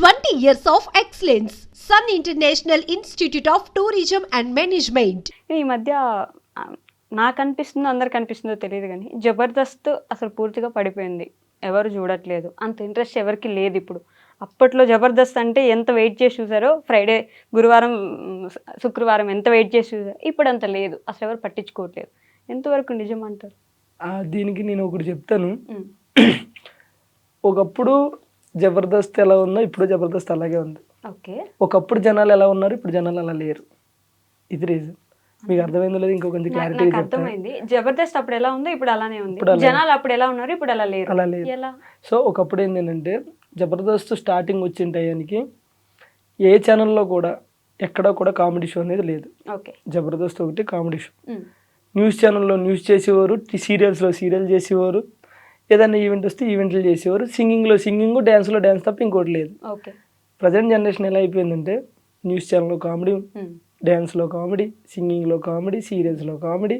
20 years of excellence. Sun International Institute of Tourism and Management. ఈ మధ్య ఆ, నాకు అనిపిస్తుందో అందరికి అనిపిస్తుందో తెలియదు కానీ జబర్దస్త్ అసలు పూర్తిగా పడిపోయింది. ఎవరు చూడట్లేదు, అంత ఇంట్రెస్ట్ ఎవరికి లేదు ఇప్పుడు. అప్పట్లో జబర్దస్త్ అంటే ఎంత వెయిట్ చేసి చూసారో, ఫ్రైడే, గురువారం, శుక్రవారం ఎంత వెయిట్ చేసి చూసారో, ఇప్పుడు అంత లేదు, అసలు ఎవరు పట్టించుకోవట్లేదు. ఎంతవరకు నిజం అంటారు? దీనికి నేను ఒకటి చెప్తాను. ఒకప్పుడు జబర్దస్త్ ఎలా ఉందో ఇప్పుడు జబర్దస్త్ అలాగే ఉంది. ఓకే, ఒకప్పుడు జనాలు ఎలా ఉన్నారు, ఇప్పుడు జనాలు అలా లేరు. ఇది రీజన్. మీకు అర్థమైందో లేదు, ఇంకో కొంచెం క్లారిటీ నాకు అర్థమైంది. జబర్దస్త్ అప్పుడు ఎలా ఉందో ఇప్పుడు అలానే ఉంది. జనాలు అప్పుడు ఎలా ఉన్నారు, ఇప్పుడు అలా లేరు. అలా లేదు. ఎలా? సో ఒకప్పుడు ఏంటంటే జబర్దస్త్ స్టార్టింగ్ వచ్చిన టయానికి ఏ ఛానల్లో కూడా ఎక్కడా కూడా కామెడీ షో అనేది లేదు. ఓకే, జబర్దస్త్ ఒకటి కామెడీ షో. న్యూస్ ఛానల్లో న్యూస్ చేసేవారు, సీరియల్స్లో సీరియల్ చేసేవారు, ఏదైనా ఈవెంట్ వస్తే ఈవెంట్లు చేసేవారు, సింగింగ్లో సింగింగ్, డ్యాన్స్లో డ్యాన్స్ తప్ప ఇంకోటి లేదు. ఓకే, ప్రజెంట్ జనరేషన్ ఎలా అయిపోయిందంటే న్యూస్ ఛానల్లో కామెడీ, డ్యాన్స్లో కామెడీ, సింగింగ్లో కామెడీ, సీరియల్స్లో కామెడీ.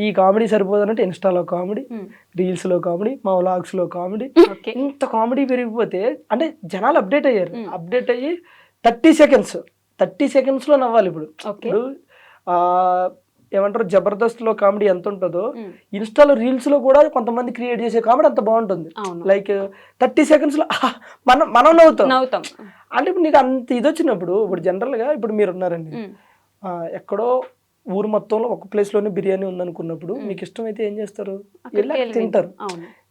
ఈ కామెడీ సరిపోదన్నట్టు ఇన్స్టాలో కామెడీ, రీల్స్లో కామెడీ, మా వ్లాగ్స్లో కామెడీ. ఇంత కామెడీ పెరిగిపోతే అంటే జనాలు అప్డేట్ అయ్యారు. అప్డేట్ అయ్యి 30 సెకండ్స్లో నవ్వాలి. ఇప్పుడు ఏమంటారు, జబర్దస్త్లో కామెడీ ఎంత ఉంటుందో ఇన్స్టాలో రీల్స్లో కూడా కొంతమంది క్రియేట్ చేసే కామెడీ అంత బాగుంటుంది. లైక్ 30 సెకండ్స్లో మనం నవ్వుతాం. అంటే ఇప్పుడు నీకు అంత ఇది వచ్చినప్పుడు, ఇప్పుడు జనరల్గా ఇప్పుడు మీరు ఉన్నారండి, ఎక్కడో ఊరు మొత్తంలో ఒక ప్లేస్లోనే బిర్యానీ ఉందనుకున్నప్పుడు మీకు ఇష్టమైతే ఏం చేస్తారు, వెళ్ళి తింటారు.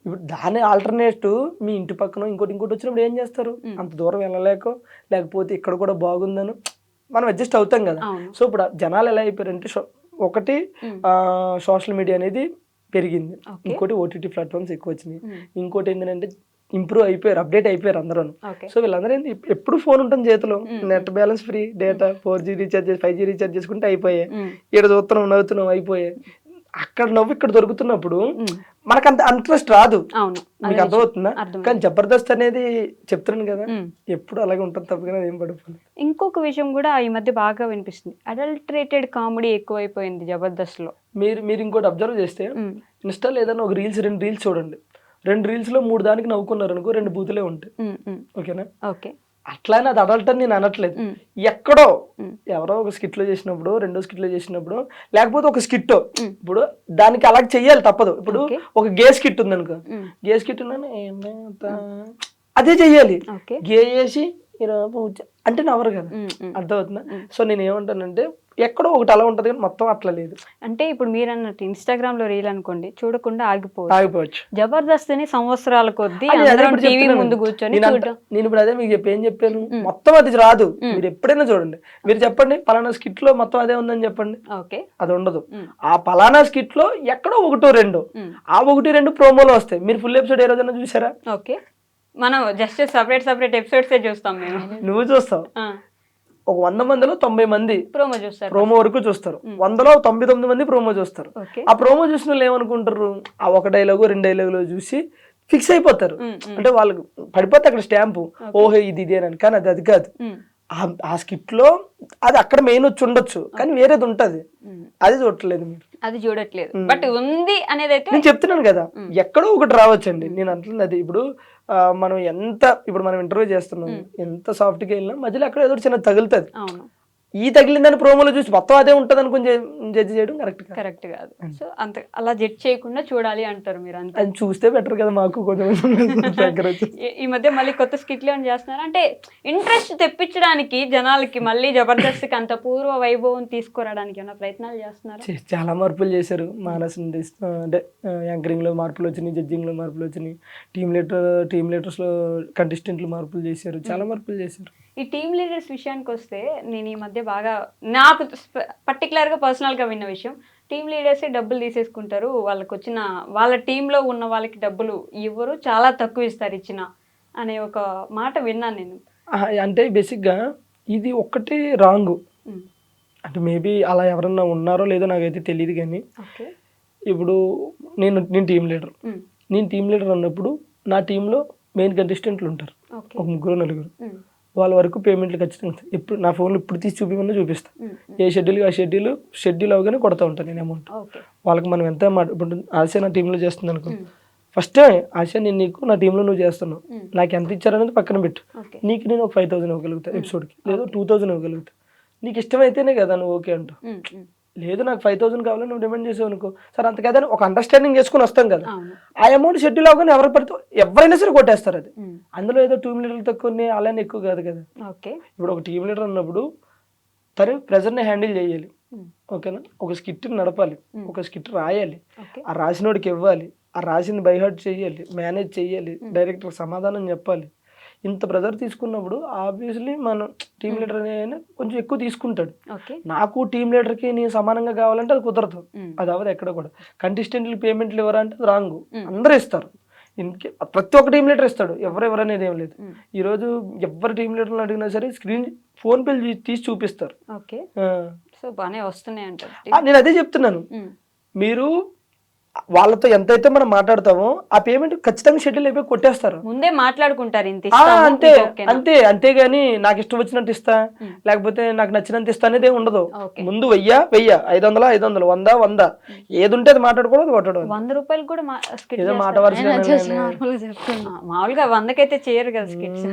ఇప్పుడు దాని ఆల్టర్నేటివ్ మీ ఇంటి పక్కన ఇంకోటి వచ్చినప్పుడు ఏం చేస్తారు, అంత దూరం వెళ్ళలేకో లేకపోతే ఇక్కడ కూడా బాగుందను మనం అడ్జస్ట్ అవుతాం కదా. సో ఇప్పుడు జనాలు ఎలా అయిపోయారంటే, ఒకటి సోషల్ మీడియా అనేది పెరిగింది, ఇంకోటి ఓటీటీ ప్లాట్ఫామ్స్ ఎక్కువ వచ్చినాయి, ఇంకోటి ఏంటంటే ఇంప్రూవ్ అయిపోయారు, అప్డేట్ అయిపోయారు అందరూ. సో వీళ్ళందరూ ఏంటి, ఎప్పుడు ఫోన్ ఉంటుంది చేతిలో, net balance free, data 4G recharge 5G recharge చేసుకుంటే అయిపోయాయి, ఇక్కడ చూస్తున్నాం నవ్వుతున్నాం అయిపోయాయి. అక్కడ నవ్వు ఇక్కడ దొరుకుతున్నప్పుడు మనకు అంత ఇంట్రెస్ట్ రాదు. మీకు అర్థమవుతుందా? కానీ జబర్దస్త్ అనేది చెప్తున్నాను కదా, ఎప్పుడు అలాగే ఉంటుంది తప్ప ఏం పడిపోయింది. ఇంకొక విషయం కూడా ఈ మధ్య బాగా వినిపిస్తుంది, అడల్టరేటెడ్ కామెడీ ఎక్కువైపోయింది జబర్దస్త్ లో. మీరు ఇంకోటి అబ్జర్వ్ చేస్తే, ఇన్స్టాలో ఏదైనా ఒక రెండు రీల్స్ చూడండి, 2 రీల్స్లో 3 దానికి నవ్వుకున్నారు అనుకో, 2 బూతులే ఉంటాయి. ఓకేనా? ఓకే, అట్లానే అది అడల్ట్ అని నేను అనట్లేదు. ఎక్కడో ఎవరో ఒక స్కిట్లో చేసినప్పుడు, రెండో స్కిట్లో చేసినప్పుడు, లేకపోతే ఒక స్కిట్ ఇప్పుడు దానికి అలా చెయ్యాలి తప్పదు. ఇప్పుడు ఒక గే స్కిట్ ఉంది అనుకో, గే స్కిట్ అదే చెయ్యాలి. గే చేసి అంటే నవ్వరు కదా, అర్థమవుతుందా? సో నేను ఏమంటానంటే ఎక్కడో ఒకటి అలా ఉంటది కానీ మొత్తం అట్లా లేదు. అంటే ఇప్పుడు మీరు అన్నట్టు ఇన్స్టాగ్రామ్ లో రీల్ అనుకోండి, చూడకుండా ఆగిపోవచ్చు. జబర్దస్త్ ని సంవత్సరాల కొద్దీ టీవీ ముందు కూర్చొని నేను ఇప్పుడు అదే మీకు ఏం చెప్పాను, మొత్తం అది రాదు. మీరు ఎప్పుడైనా చూడండి, మీరు చెప్పండి పలానా స్కిట్ లో మొత్తం అదే ఉందని చెప్పండి, అది ఉండదు. ఆ పలానా స్కిట్ లో ఎక్కడో 1-2 ఆ 1-2 ప్రోమోలో వస్తాయి. మీరు ఫుల్ ఎపిసోడ్ ఏ రోజైనా చూసారా? ఓకే, మనం జస్ట్ సపరేట్ ఎపిసోడ్స్ చూస్తాం. నువ్వు చూస్తావు, ఒక 100 మందిలో 90 మంది ప్రోమో వరకు చూస్తారు, 100లో 99 మంది ప్రోమో చూస్తారు. ఆ ప్రోమో చూసిన వాళ్ళు ఏమనుకుంటారు, ఆ ఒక డైలాగు 2 డైలాగులు చూసి ఫిక్స్ అయిపోతారు. అంటే వాళ్ళకి పడిపోతే అక్కడ స్టాంపు, ఓహో ఇది ఇదేనని. కానీ అది కాదు. ఆ స్కిట్ లో అది అక్కడ మెయిన్ వచ్చి ఉండొచ్చు, కానీ వేరేది ఉంటది, అది చూడట్లేదు మీరు, అది చూడట్లేదు. బట్ ఉంది అనేది అయితే నేను చెప్తున్నాను కదా, ఎక్కడో ఒకటి రావచ్చండి. నేను అంటున్నది అది. ఇప్పుడు మనం మనం ఇంటర్వ్యూ చేస్తున్నాం, ఎంత సాఫ్ట్గా వెళ్ళినా మధ్యలో ఎక్కడ ఏదో చిన్న తగులుతుంది. ఈ తగిలిందని ప్రోమోలో చూసి మొత్తం అదే ఉంటుంది అనుకుని జడ్జి చేయడం కరెక్ట్ కాదు. సో అంత అలా జడ్జ్ చేయకుండా చూడాలి అంటారు మీరు. అంతే, అది చూస్తే బెటర్ కదా మాకు కొంచెం. ఈ మధ్య మళ్ళీ కొత్త స్కిట్లు ఏమైనా చేస్తున్నారు అంటే ఇంట్రెస్ట్ తెప్పించడానికి జనాలకి, మళ్ళీ జబర్దస్త్కి అంత పూర్వ వైభవం తీసుకురావడానికి ఏమైనా ప్రయత్నాలు చేస్తున్నారు? చాలా మార్పులు చేశారు. మానస్ అంటే యాంకరింగ్ లో మార్పులు వచ్చినాయి, జడ్జింగ్ లో మార్పులు వచ్చినాయి, టీమ్ లీడర్స్ లో కంటెస్టెంట్లు మార్పులు చేశారు, చాలా మార్పులు చేశారు. ఈ టీమ్ లీడర్స్ విషయానికి వస్తే, నేను ఈ మధ్య బాగా నాకు పర్టికులర్గా పర్సనల్గా విన్న విషయం, టీమ్ లీడర్సే డబ్బులు తీసేసుకుంటారు, వాళ్ళ టీంలో ఉన్న వాళ్ళకి డబ్బులు ఇవ్వరు, చాలా తక్కువ ఇస్తారు ఇచ్చిన అనే ఒక మాట విన్నాను నేను. అంటే బేసిక్గా ఇది ఒక్కటి రాంగ్. అంటే మేబీ అలా ఎవరన్నా ఉన్నారో లేదో నాకైతే తెలియదు. కానీ ఇప్పుడు నేను టీమ్ లీడర్ అన్నప్పుడు నా టీంలో మెయిన్ కంటెస్టెంట్లు ఉంటారు, ఒక 3-4. వాళ్ళ వరకు పేమెంట్లు ఖచ్చితంగా ఇప్పుడు నా ఫోన్లో ఇప్పుడు తీసి చూపిమన్నా చూపిస్తాను. ఏ షెడ్యూల్ అవగానే కొడతా ఉంటాను నేను అమౌంట్. వాళ్ళకి మనం ఎంత ఇప్పుడు ఆల్సే నా టీంలో చేస్తుంది అనుకో, ఫస్ట్ ఆశ నేను నీకు నా టీంలో నువ్వు చేస్తున్నావు, నాకు ఎంత ఇచ్చారనేది పక్కన పెట్టు. ఓకే నీకు నేను ఒక 5,000 ఇవ్వగలుగుతా ఎపిసోడ్కి, లేదా 2,000 ఇవ్వగలుగుతా. నీకు ఇష్టమైతేనే కదా నువ్వు ఓకే అంటావు. లేదు నాకు 5,000 కావాలని నువ్వు డిమాండ్ చేసావు అనుకో, సరే అంత కదా ఒక అండర్స్టాండింగ్ చేసుకుని వస్తాం కదా. ఆ అమౌంట్ షెడ్యూల్ అవ్వగానే ఎవరు పడితే ఎవరైనా సరే కొట్టేస్తారు అది. అందులో ఏదో టీమ్ లీడర్ తక్కువ అలానే ఎక్కువ కాదు కదా. ఓకే ఇప్పుడు ఒక టీమ్ లీడర్ అన్నప్పుడు తను ప్రెజర్ని హ్యాండిల్ చేయాలి, ఓకేనా. ఒక స్కిట్ నడపాలి, ఒక స్కిట్ రాయాలి, ఆ రాసినోడికి ఇవ్వాలి, ఆ రాసింది బైహార్ట్ చేయాలి, మేనేజ్ చేయాలి, డైరెక్టర్ సమాధానం చెప్పాలి. ఇంత ప్రెజర్ తీసుకున్నప్పుడు ఆబ్వియస్లీ మనం టీమ్ లీడర్ అనే కొంచెం ఎక్కువ తీసుకుంటాడు. నాకు టీమ్ లీడర్కి నేను సమానంగా కావాలంటే అది కుదరదు, అది అవ్వదు ఎక్కడ కూడా. కంటెస్టెంట్లు పేమెంట్లు ఇవ్వరంటే అది రాంగ్, అందరూ ఇస్తారు. ఇంకే ప్రతి ఒక్క టీమ్ లీడర్ ఇస్తాడు, ఎవరు అనేది ఏం లేదు. ఈరోజు ఎవరు టీమ్ లీడర్ని అడిగినా సరే స్క్రీన్ ఫోన్ పేలు తీసి చూపిస్తారు. ఓకే సో బాగానే వస్తున్నాయి అంట. నేను అదే చెప్తున్నాను, మీరు వాళ్ళతో ఎంతైతే మనం మాట్లాడతామో ఆ పేమెంట్ ఖచ్చితంగా షెడ్యూల్ అయిపోయి కొట్టేస్తారు, ముందే మాట్లాడుకుంటారు. అంతే అంతే అంతేగాని నాకు ఇష్టం వచ్చినట్టు ఇస్తా లేకపోతే నాకు నచ్చినంత ఇస్తా అనేది ఉండదు. ముందు 1000 500 500 100 100 ఏది ఉంటే అది మాట్లాడుకోవడం, కొట్టడం. 100 రూపాయలు కూడా ఏదో మాట వరుస మామూలుగా 100కైతే చేయరు కదా స్కిట్స్.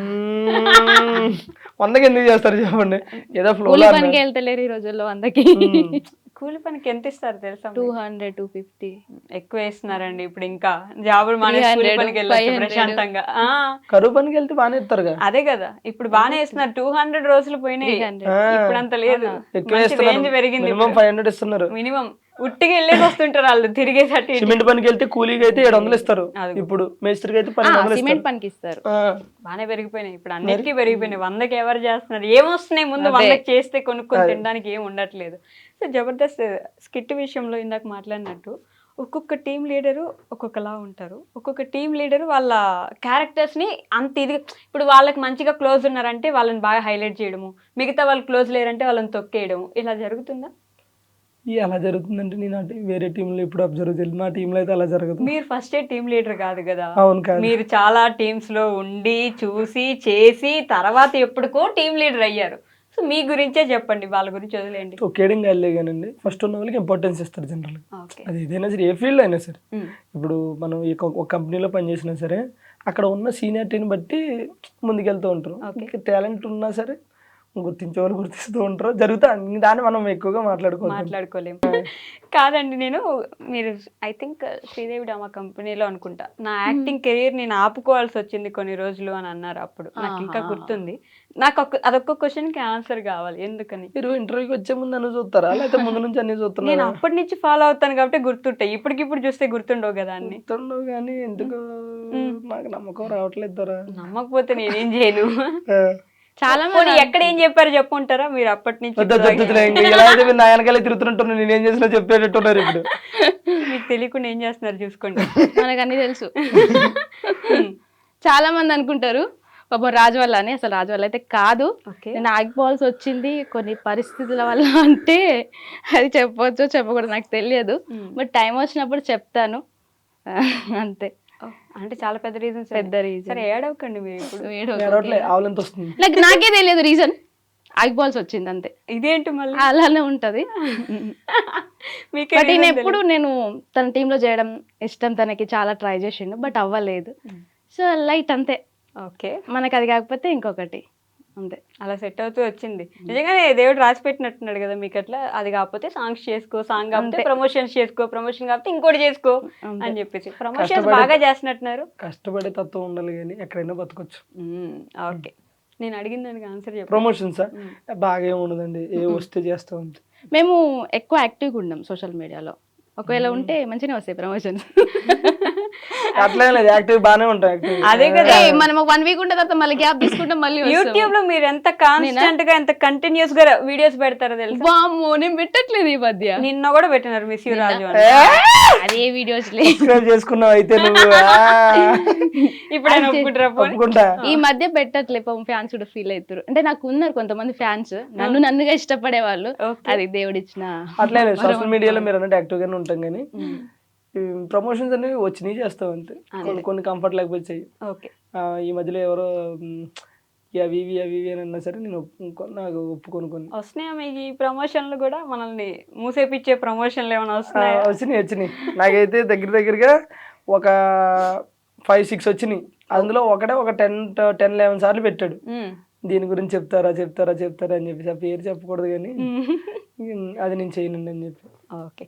100కి ఎందుకు చేస్తారు చెప్పండి, ఏదో ఫ్లో పనికి వెళ్తలేరు ఈ రోజుల్లో 100కి. కూలి పనికి ఎంత ఇస్తారు తెలుసా? 200 250 ఎక్కువ వేస్తున్నారండి ఇప్పుడు. ఇంకా జాబులు మానేసి కూలి పనికి వెళ్ళొచ్చు ప్రశాంతంగా. కరువు పనికి వెళ్తే బాగానే ఇస్తారు. అదే కదా ఇప్పుడు బాగానే ఇస్తున్నారు. 200 రోజులు పోయినాయి, ఇప్పుడు అంత లేదు, రేంజ్ పెరిగింది. 500 ఇస్తున్నారు మినిమం. ఉట్టికి వెళ్ళేసి వస్తుంటారు వాళ్ళు తిరిగేసరికి. సిమెంట్ పనికి వెళ్తే కూలీకి అయితే 700 ఇస్తారు, ఇప్పుడు మేస్త్రికి అయితే 1200 సిమెంట్ పనికి ఇస్తారు. బాగానే పెరిగిపోయినాయి ఇప్పుడు, అన్నిటికీ పెరిగిపోయినాయి. 100కి ఎవరు చేస్తున్నారు? ఏమొస్తున్నాయి ముందు 100కి చేస్తే కొనుక్కొని తినడానికి ఏం ఉండట్లేదు. సో జబర్దస్త్ స్కిట్ విషయంలో ఇందాక మాట్లాడినట్టు ఒక్కొక్క టీం లీడరు ఒక్కొక్కలా ఉంటారు. ఒక్కొక్క టీం లీడరు వాళ్ళ క్యారెక్టర్స్ని అంత ఇది, ఇప్పుడు వాళ్ళకి మంచిగా క్లోజ్ ఉన్నారంటే వాళ్ళని బాగా హైలైట్ చేయడము, మిగతా వాళ్ళు క్లోజ్ లేరంటే వాళ్ళని తొక్కేయడము, ఇలా జరుగుతుందా? అలా జరుగుతుందంటే నేను వేరే టీంలో ఇప్పుడు అబ్జర్వ్ చేయలేదు, మా టీంలో అయితే అలా జరగదు. మీరు ఫస్ట్ టీం లీడర్ కాదు కదా. అవును కాదు, మీరు చాలా టీమ్స్ లో ఉండి చూసి చేసి తర్వాత ఎప్పుడుకో టీం లీడర్ అయ్యారు. సో మీ గురించే చెప్పండి, వాళ్ళ గురించి వదిలేండి. ఒకేడింగ్ వెళ్ళేగానండి ఫస్ట్ ఉన్న వాళ్ళకి ఇంపార్టెన్స్ ఇస్తారు జనరల్. అది ఏదైనా సరే, ఏ ఫీల్డ్ అయినా సరే. ఇప్పుడు మనం ఒక కంపెనీలో పనిచేసినా సరే అక్కడ ఉన్న సీనియారిటీని బట్టి ముందుకెళ్తూ ఉంటారు. టాలెంట్ ఉన్నా సరే గుర్తించే వాళ్ళు గుర్తిస్తూ ఉంటారు, జరుగుతా. దాన్ని మనం ఎక్కువగా మాట్లాడుకోలేము. కాదండి, మీరు ఐ థింక్ శ్రీదేవి డ్రామా కంపెనీలో అనుకుంటా నా యాక్టింగ్ కెరీర్ నేను ఆపుకోవాల్సి వచ్చింది కొన్ని రోజులు అని అన్నారు. అప్పుడు నాకు ఇంకా గుర్తుంది. నాకు అదొక్క క్వశ్చన్కి ఆన్సర్ కావాలి, ఎందుకని? మీరు ఇంటర్వ్యూకి వచ్చే ముందు అన్ని చూస్తారా లేకపోతే ముందు నుంచి అన్ని చూస్తున్నా? నేను అప్పటి నుంచి ఫాలో అవుతాను కాబట్టి గుర్తుంటాయి, ఇప్పటికిప్పుడు చూస్తే గుర్తుండవు కదా అన్ని. గుర్తుండవు కానీ ఎందుకు నాకు నమ్మకం రావట్లేదు. నమ్మకపోతే నేనేం చేయను. చాలా మంది ఎక్కడ ఏం చెప్పారు చెప్పుంటారా మీరు అప్పటి నుంచి? నాయనకాలే తిరుగుతుంటున్నా, నేనేం చేసినా చెప్పేటట్టున్నారు. ఇప్పుడు మీకు తెలియకుండా ఏం చేస్తున్నారు చూసుకోండి, మనకు అన్ని తెలుసు. చాలా మంది అనుకుంటారు పాపం రాజు వల్ల అని, అసలు రాజు వల్ల అయితే కాదు. నేను ఆగిపోవాల్సి వచ్చింది కొన్ని పరిస్థితుల వల్ల. అంటే అది చెప్పవచ్చు చెప్పకూడదు నాకు తెలియదు, బట్ టైం వచ్చినప్పుడు చెప్తాను అంతే. అంటే చాలా పెద్ద రీజన్. సరే ఏడవకండి మీరు ఇప్పుడు. నాకే తెలియదు రీజన్, ఆగిపోవాల్సి వచ్చింది అంతే. ఇదేంటి మళ్ళీ అలానే ఉంటది. బట్ ఎప్పుడు నేను తన టీంలో చేయడం ఇష్టం, తనకి చాలా ట్రై చేసిండు బట్ అవ్వలేదు. సో లైట్ అంతే. ఓకే, మనకి అది కాకపోతే ఇంకొకటి అంతే, అలా సెట్ అవుతూ వచ్చింది. నిజంగానే దేవుడు రాసి పెట్టినట్టున్నాడు కదా మీకు. అట్లా అది కాకపోతే సాంగ్స్ చేసుకో, సాంగ్ కాకపోతే ప్రమోషన్స్ చేసుకో, ప్రమోషన్ కాకపోతే ఇంకోటి చేసుకో అని చెప్పేసి ప్రమోషన్స్ బాగా చేస్తున్నట్టున్నారు. కష్టపడే తత్వం ఉండాలి కానీ ఎక్కడైనా బతకొచ్చు. ఓకే, నేను అడిగిన దానికి ఆన్సర్ చెప్పు. ప్రమోషన్స్ బాగా ఏమి ఉండదండి, ఏ వస్తే చేస్తా ఉంది. మేము ఎక్కువ యాక్టివ్గా ఉన్నాం సోషల్ మీడియాలో, ఒకవేళ ఉంటే మంచిగా వస్తాయి ప్రమోషన్స్. అట్లా లేదు, యాక్టివ్ బాగానే ఉంటాయి. అదే కదా, మనం 1 వీక్ ఉంటే తర్వాత మళ్ళీ గ్యాప్ తీసుకుంటాం. మళ్ళీ యూట్యూబ్ లో మీరు ఎంత కాన్స్టెంట్ గా ఎంత కంటిన్యూస్ గా వీడియోస్ పెడతారో తెలుసా? వామ్మో, నేను పెట్టట్లేదు ఈ మధ్య. నిన్న కూడా పెట్టినారు మిస్ యూ రాజు. అదే వీడియోస్ చేసుకున్నావు అయితే నువ్వు. ఇప్పుడు ఈ మధ్య పెట్టట్లే, ఫ్యాన్స్ కూడా ఫీల్ అవుతారు. అంటే నాకు ఉన్నారు కొంతమంది ఫ్యాన్స్, నన్నుగా ఇష్టపడే వాళ్ళు. అది దేవుడిచ్చిన. అట్లే సోషల్ మీడియాలో మీరు అన్నట్టు యాక్టివ్ గానే ఉంటాం కానీ ప్రమోషన్స్ అనేవి వచ్చినాయి చేస్తాం అంతే. కొన్ని కంఫర్ట్ లేకపోతే చెయ్యి. ఈ మధ్యలో ఎవరో అవి ఇవి అని అన్నా సరే నేను నాకు ఒప్పుకొని వస్తున్నాయా మీకు ఈ ప్రమోషన్లు కూడా? మనల్ని మూసేపిచ్చే ప్రమోషన్లు ఏమైనా వస్తున్నాయి? వచ్చినాయి. నాకైతే దగ్గరగా ఒక 5-6 వచ్చినాయి, అందులో ఒకటే ఒక 10-11 సార్లు పెట్టాడు. దీని గురించి చెప్తారా అని చెప్పేసి ఆ పేరు చెప్పకూడదు కానీ అది నేను చేయనండి అని చెప్పి. ఓకే.